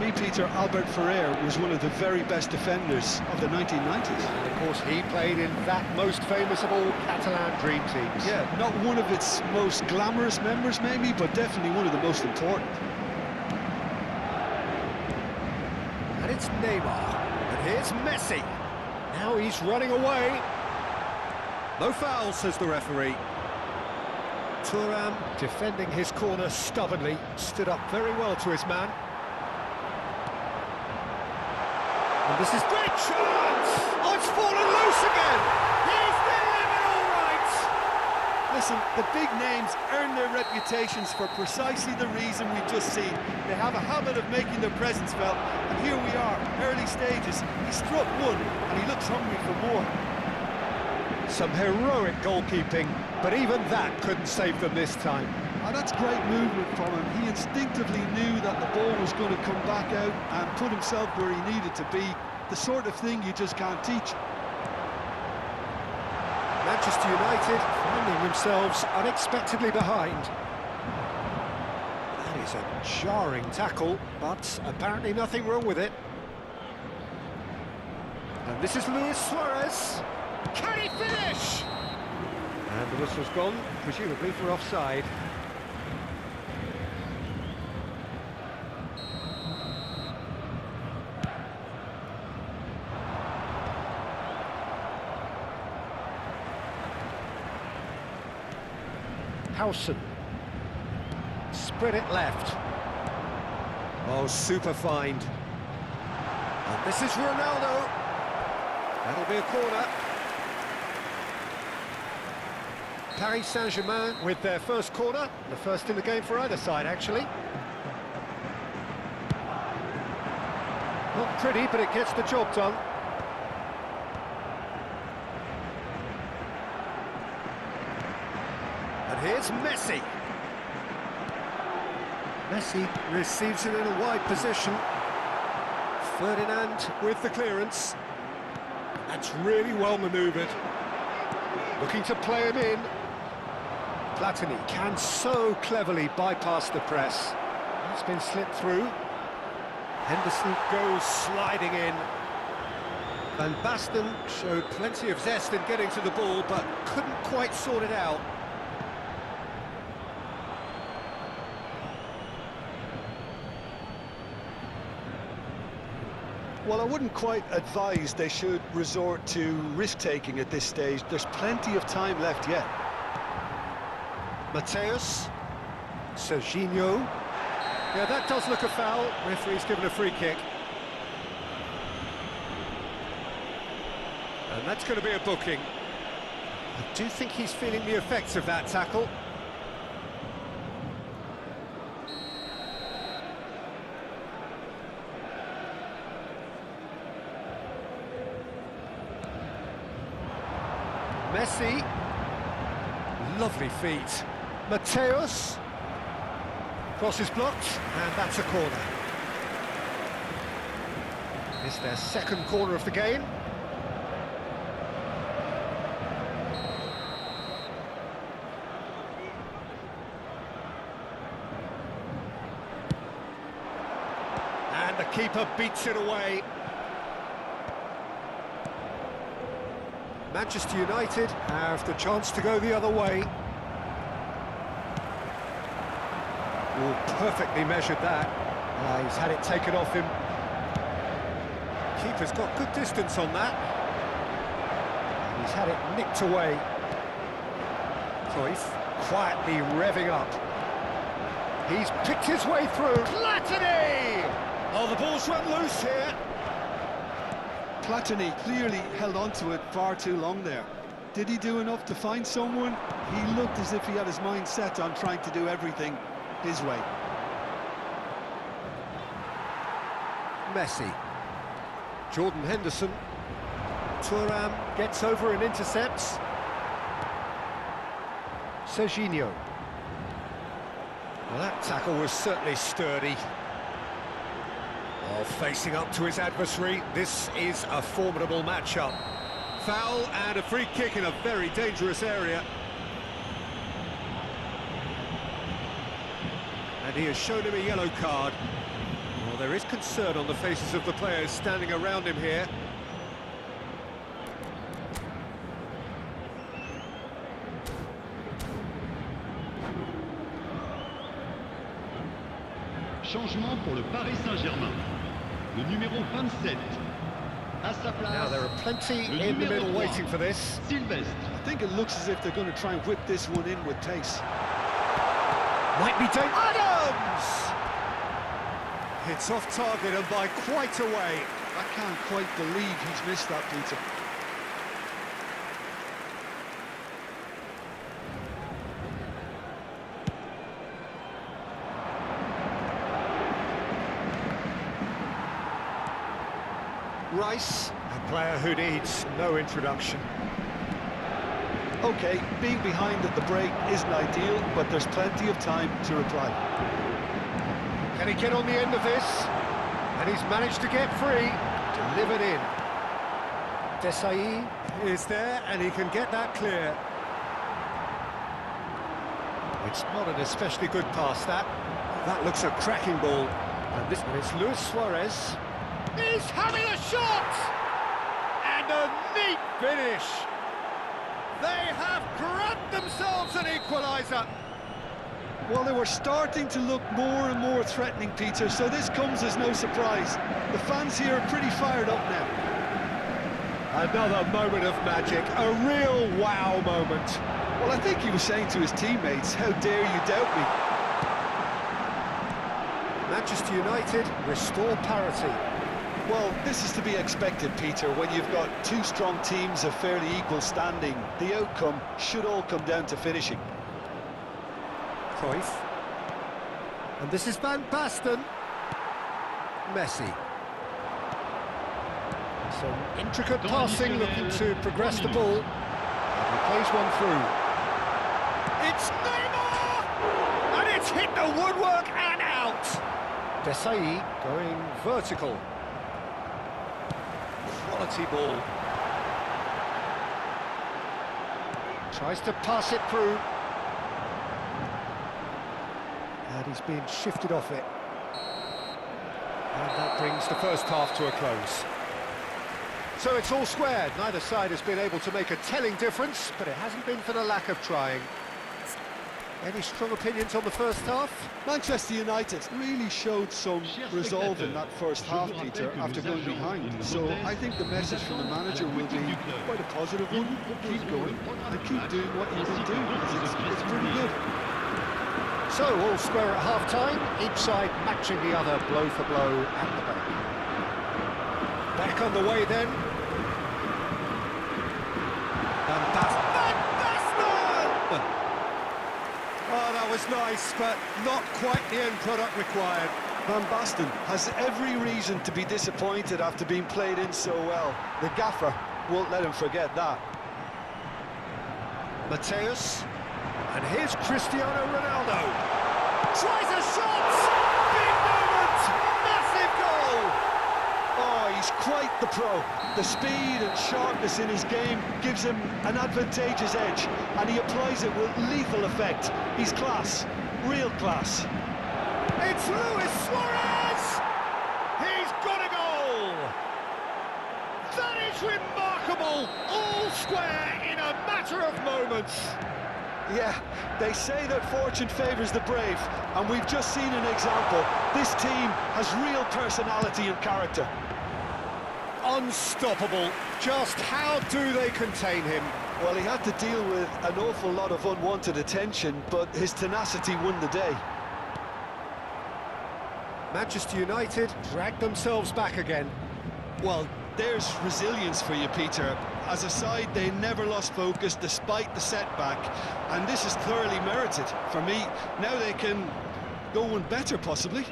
me, Peter, Albert Ferrer was one of the very best defenders of the 1990s. And of course, he played in that most famous of all Catalan dream teams. Yeah, not one of its most glamorous members, maybe, but definitely one of the most important. And it's Neymar. And here's Messi. Now he's running away. No foul, says the referee. Thuram, defending his corner stubbornly, stood up very well to his man. And this is great chance! Oh, it's fallen loose again! He's delivered all right! Listen, the big names earn their reputations for precisely the reason we've just seen. They have a habit of making their presence felt, and here we are, early stages. He struck one, and he looks hungry for more. Some heroic goalkeeping, but even that couldn't save them this time. Oh, that's great movement from him. He instinctively knew that the ball was going to come back out and put himself where he needed to be. The sort of thing you just can't teach. Manchester United finding themselves unexpectedly behind. That is a jarring tackle, but apparently nothing wrong with it. And this is Luis Suarez. Can he finish? And the whistle's gone, presumably for offside. Howson. Spread it left. Oh, super find. And this is Ronaldo. That'll be a corner. Paris Saint-Germain with their first corner, the first in the game for either side, actually. Not pretty, but it gets the job done. And here's Messi. Messi receives it in a wide position. Ferdinand with the clearance. That's really well manoeuvred. Looking to play him in. Platini can so cleverly bypass the press. It's been slipped through. Henderson goes sliding in. Van Basten showed plenty of zest in getting to the ball, but couldn't quite sort it out. Well, I wouldn't quite advise they should resort to risk-taking at this stage. There's plenty of time left yet. Mateus, Serginho. Yeah, that does look a foul. Referee's given a free kick. And that's going to be a booking. I do think he's feeling the effects of that tackle. Messi. Lovely feet. Mateus. Cross is blocked, and that's a corner. It's their second corner of the game. And the keeper beats it away. Manchester United have the chance to go the other way. Oh, perfectly measured that. He's had it taken off him. Keeper's got good distance on that. And he's had it nicked away. Cruyff quietly revving up. He's picked his way through. Platini! Oh, the ball's run loose here. Platini clearly held on to it far too long there. Did he do enough to find someone? He looked as if he had his mind set on trying to do everything his way. Messi. Jordan Henderson. Thuram gets over and intercepts. Serginho. Well, that tackle was certainly sturdy. Oh, facing up to his adversary, this is a formidable matchup. Foul and a free kick in a very dangerous area. And he has shown him a yellow card. Well, there is concern on the faces of the players standing around him here. Changement pour le Paris Saint-Germain. Le numéro 27. À sa place. Now there are plenty in the middle waiting for this. Sylvestre. I think it looks as if they're going to try and whip this one in with pace. Might be taken. Adams! It's off target and by quite a way. I can't quite believe he's missed that, Peter. Rice, a player who needs no introduction. OK, being behind at the break isn't ideal, but there's plenty of time to reply. Can he get on the end of this? And he's managed to get free, delivered in. Desailly is there, and he can get that clear. It's not an especially good pass, that. That looks a cracking ball. And this one is Luis Suarez. He's having a shot! And a neat finish! They have grabbed themselves an equaliser. Well, they were starting to look more and more threatening, Peter, so this comes as no surprise. The fans here are pretty fired up now. Another moment of magic, a real wow moment. Well, I think he was saying to his teammates, how dare you doubt me? Manchester United restore parity. Well, this is to be expected, Peter, when you've got two strong teams of fairly equal standing. The outcome should all come down to finishing. Cruyff. And this is Van Basten. Messi. Some intricate passing, looking to progress the ball. And he plays one through. It's Neymar! And it's hit the woodwork and out! Desailly going vertical. Quality ball. Tries to pass it through. And he's being shifted off it. And that brings the first half to a close. So it's all squared. Neither side has been able to make a telling difference, but it hasn't been for the lack of trying. Any strong opinions on the first half? Manchester United really showed some resolve in that first half, Peter, after going behind. So I think the message from the manager will be quite a positive one. Keep going and keep doing what you've been doing. It's pretty good. So all square at half-time, each side matching the other blow for blow at the back. Back on the way then. And Van Basten! Oh, that was nice, but not quite the end product required. Van Basten has every reason to be disappointed after being played in so well. The gaffer won't let him forget that. Mateus, and here's Cristiano Ronaldo. Tries a shot! Big moment! Massive goal! Oh, he's quite the pro. The speed and sharpness in his game gives him an advantageous edge, and he applies it with lethal effect. He's class, real class. It's Luis Suarez! He's got a goal! That is remarkable! All square in a matter of moments. Yeah, they say that fortune favours the brave, and we've just seen an example. This team has real personality and character. Unstoppable. Just how do they contain him? Well, he had to deal with an awful lot of unwanted attention, but his tenacity won the day. Manchester United dragged themselves back again. Well, there's resilience for you, Peter. As a side, they never lost focus despite the setback, and this is thoroughly merited. For me, now they can go one better, possibly.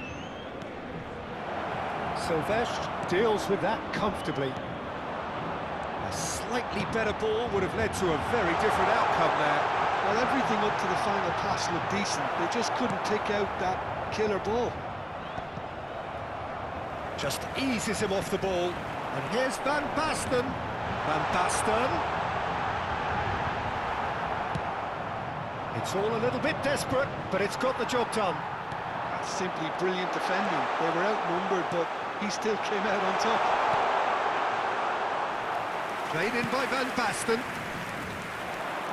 Sylvestre deals with that comfortably. A slightly better ball would have led to a very different outcome there. Well, everything up to the final pass looked decent. They just couldn't pick out that killer ball. Just eases him off the ball. And here's Van Basten. Van Basten. It's all a little bit desperate, but it's got the job done. simply brilliant defending. They were outnumbered, but he still came out on top. Played in by Van Basten.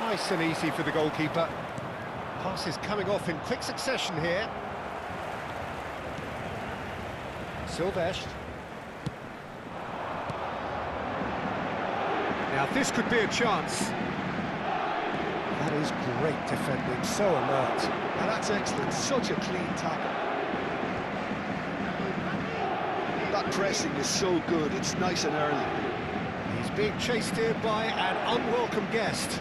Nice and easy for the goalkeeper. Passes coming off in quick succession here. Silvestre. Now this could be a chance. That is great defending, so alert. Now that's excellent, such a clean tackle. That pressing is so good, it's nice and early. He's being chased here by an unwelcome guest.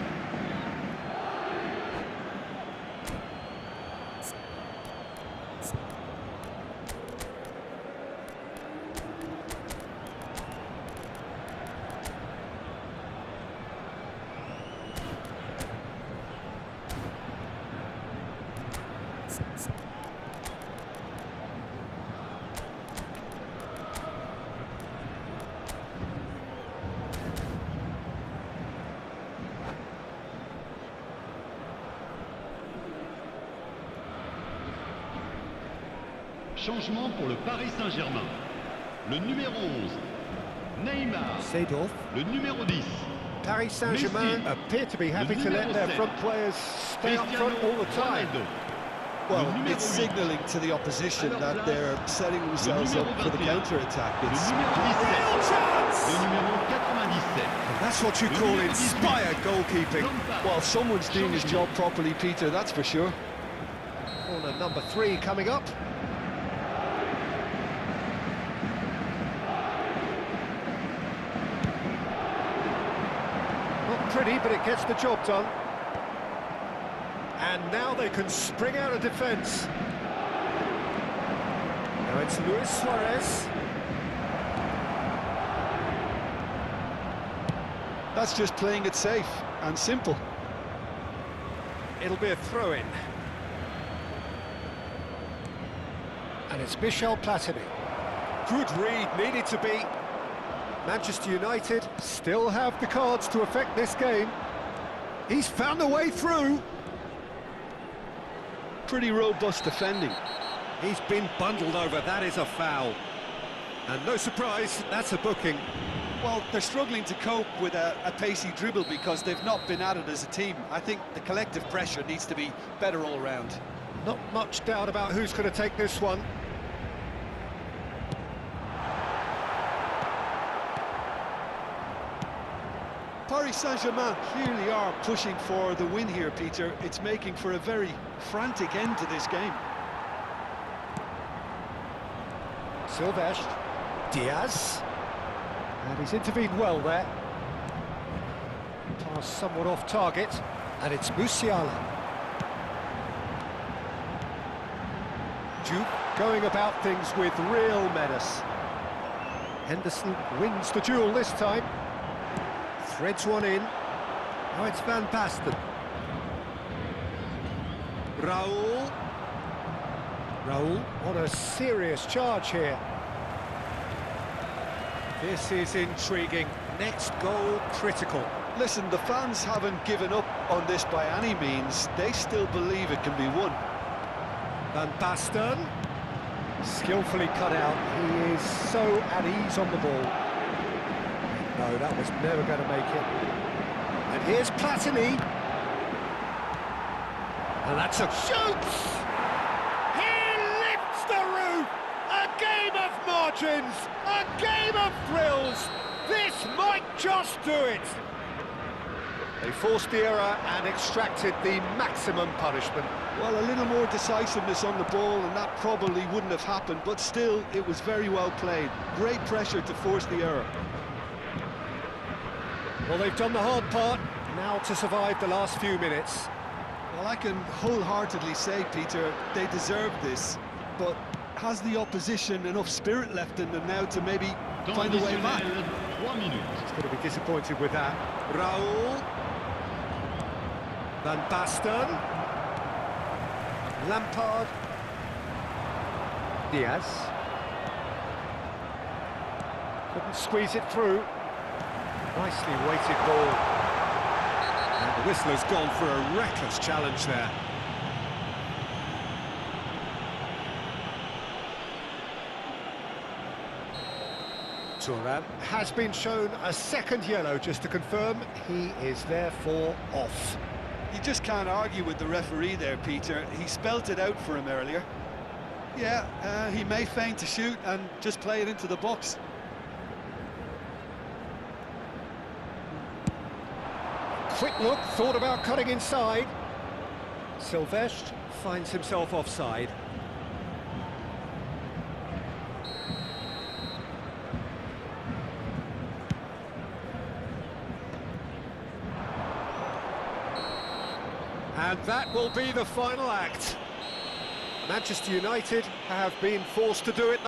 Changement pour le Paris Saint-Germain. Le numéro 11, Neymar. Seedorf. Le numéro 10, Paris Saint-Germain Messi. appear to be happy Le to let numéro their 7. front players stay up front all the time. Ronaldo. Well, Le numéro it's 8. signalling to the opposition that they're setting themselves Le up numéro for the 21. counter-attack. Le It's numéro 17. Real chance! Le numéro 97. That's what you call inspired goalkeeping. Lampard. well, someone's doing his job properly, Peter, that's for sure. Corner number 3 coming up. Not pretty, but it gets the job done. And now they can spring out of defence. Now it's Luis Suarez. That's just playing it safe and simple. It'll be a throw-in. And it's Michel Platini. Good read, needed to be. Manchester United still have the cards to affect this game. He's found a way through. Pretty robust defending. He's been bundled over, that is a foul. And no surprise, that's a booking. Well, they're struggling to cope with a pacey dribble because they've not been at it as a team. I think the collective pressure needs to be better all round. Not much doubt about who's going to take this one. Paris Saint-Germain clearly are pushing for the win here, Peter. It's making for a very frantic end to this game. Silvestre. Diaz. And he's intervened well there. Pass somewhat off target. And it's Musiala. Duke going about things with real menace. Henderson wins the duel this time. Threads one in. Now it's Van Basten. Raul. Raul on a serious charge here. This is intriguing. Next goal critical. Listen, the fans haven't given up on this by any means. They still believe it can be won. Van Basten. Skillfully cut out. He is so at ease on the ball. No, that was never going to make it. And here's Platini. And that's a shoots! He lifts the roof! A game of margins! A game of thrills! This might just do it! They forced the error and extracted the maximum punishment. Well, a little more decisiveness on the ball and that probably wouldn't have happened, but still, it was very well played. Great pressure to force the error. Well, they've done the hard part, now to survive the last few minutes. Well, I can wholeheartedly say, Peter, they deserve this, but has the opposition enough spirit left in them now to maybe Temps find a way back? additionnel, 3 minutes. He's going to be disappointed with that. Raul. Van Basten. Lampard. Diaz. Couldn't squeeze it through. Nicely weighted ball. And the whistler's gone for a reckless challenge there. Thuram has been shown a second yellow, just to confirm. He is therefore off. You just can't argue with the referee there, Peter. He spelt it out for him earlier. Yeah, he may feign to shoot and just play it into the box. Quick look, thought about cutting inside. Silvestre finds himself offside. And that will be the final act. Manchester United have been forced to do it.